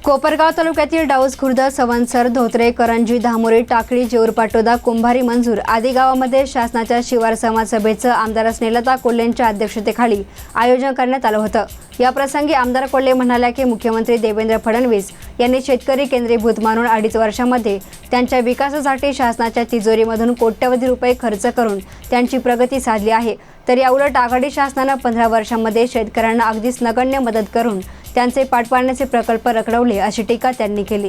कोपरगाव तालुक्यातील डाऊस खुर्द, सवंतसर, धोत्रे, करंजी, धामोरी, टाकळी, जेऊरपाटोदा, कुंभारी, मंजूर आदी गावांमध्ये शासनाच्या शिवार संवाद सभेचं आमदार स्नेहलता कोल्हेंच्या अध्यक्षतेखाली आयोजन करण्यात आलं होतं। या प्रसंगी आमदार कोल्हे म्हणाल्या की मुख्यमंत्री देवेंद्र फडणवीस यांनी शेतकरी केंद्रीभूत मानून 2.5 वर्षांमध्ये त्यांच्या विकासासाठी शासनाच्या तिजोरीमधून कोट्यवधी रुपये खर्च करून त्यांची प्रगती साधली आहे। तर याउलट आघाडी शासनानं 15 वर्षांमध्ये शेतकऱ्यांना अगदीच नगण्य मदत करून त्यांचे पाठपाण्याचे प्रकल्प रखडवले, अशी टीका त्यांनी केली।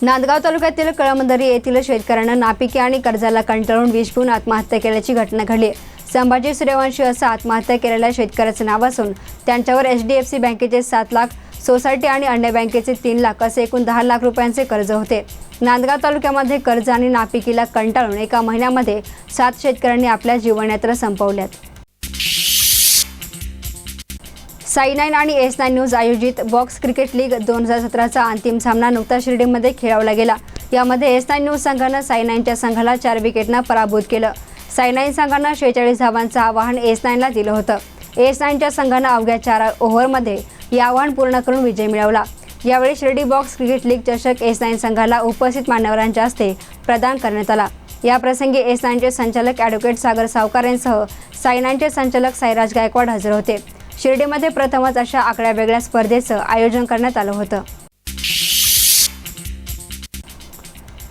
नांदगाव तालुक्यातील कळमदरी येथील शेतकऱ्यांना नापिकी आणि कर्जाला कंटाळून विष पिऊन आत्महत्या केल्याची घटना घडली। संभाजी सूर्यवंशी असं आत्महत्या केलेल्या शेतकऱ्याचं नाव असून त्यांच्यावर HDFC बँकेचे 7 लाख, सोसायटी आणि अन्य बँकेचे 3 लाख असे एकूण 10 लाख रुपयांचे कर्ज होते। नांदगाव तालुक्यामध्ये कर्ज आणि नापिकीला कंटाळून एका महिन्यामध्ये 7 शेतकऱ्यांनी आपल्या जीवनयात्रा संपवल्यात। साई9 आणि S9 न्यूज आयोजित बॉक्स क्रिकेट लीग 2017चा अंतिम सामना नुकताच शिर्डीमध्ये खेळवला गेला। यामध्ये S9 न्यूज संघानं साई9च्या संघाला 4 विकेटनं पराभूत केलं। साई9 संघानं 46 धावांचं आव्हान S9ला दिलं होतं। S9च्या संघानं अवघ्या 4 ओव्हरमध्ये हे आव्हान पूर्ण करून विजय मिळवला। यावेळी शिर्डी बॉक्स क्रिकेट लीग चषक S9 संघाला उपस्थित मान्यवरांच्या हस्ते प्रदान करण्यात आला। या प्रसंगी S9चे संचालक ॲडव्होकेट सागर सावकार यांसह साई9चे संचालक साईराज गायकवाड हजर होते। शिर्डीमध्ये प्रथमच अशा आगळ्या वेगळ्या स्पर्धेचं आयोजन करण्यात आलं होतं।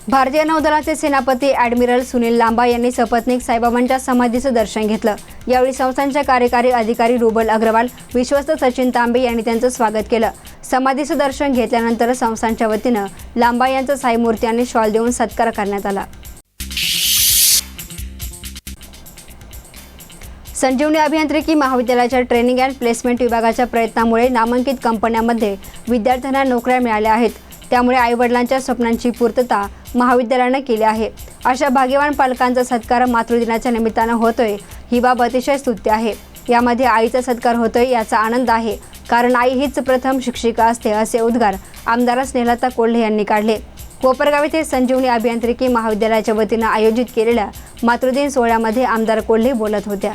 भारतीय नौदलाचे सेनापती ॲडमिरल सुनील लांबा यांनी सपत्नीक साईबाबांच्या समाधीचं दर्शन घेतलं। यावेळी संस्थांचे कार्यकारी अधिकारी रुबल अग्रवाल, विश्वस्त सचिन तांबे यांनी त्यांचं स्वागत केलं। समाधीचं दर्शन घेतल्यानंतर संस्थांच्या वतीनं लांबा यांचा साई मूर्ती आणि शॉल देऊन सत्कार करण्यात आला। संजीवनी अभियांत्रिकी महाविद्यालयाच्या ट्रेनिंग अँड प्लेसमेंट विभागाच्या प्रयत्नामुळे नामांकित कंपन्यांमध्ये विद्यार्थ्यांना नोकऱ्या मिळाल्या आहेत। त्यामुळे आईवडिलांच्या स्वप्नांची पूर्तता महाविद्यालयानं केली आहे। अशा भाग्यवान पालकांचा सत्कार मातृदिनाच्या निमित्तानं होतोय, ही बाब अतिशय स्तुत्य आहे। यामध्ये आईचा सत्कार होतोय याचा आनंद आहे, कारण आई हीच प्रथम शिक्षिका असते, असे उद्गार आमदार स्नेहलता कोल्हे यांनी काढले। कोपरगाव येथे संजीवनी अभियांत्रिकी महाविद्यालयाच्या वतीनं आयोजित केलेल्या मातृदिन सोहळ्यामध्ये आमदार कोल्हे बोलत होत्या।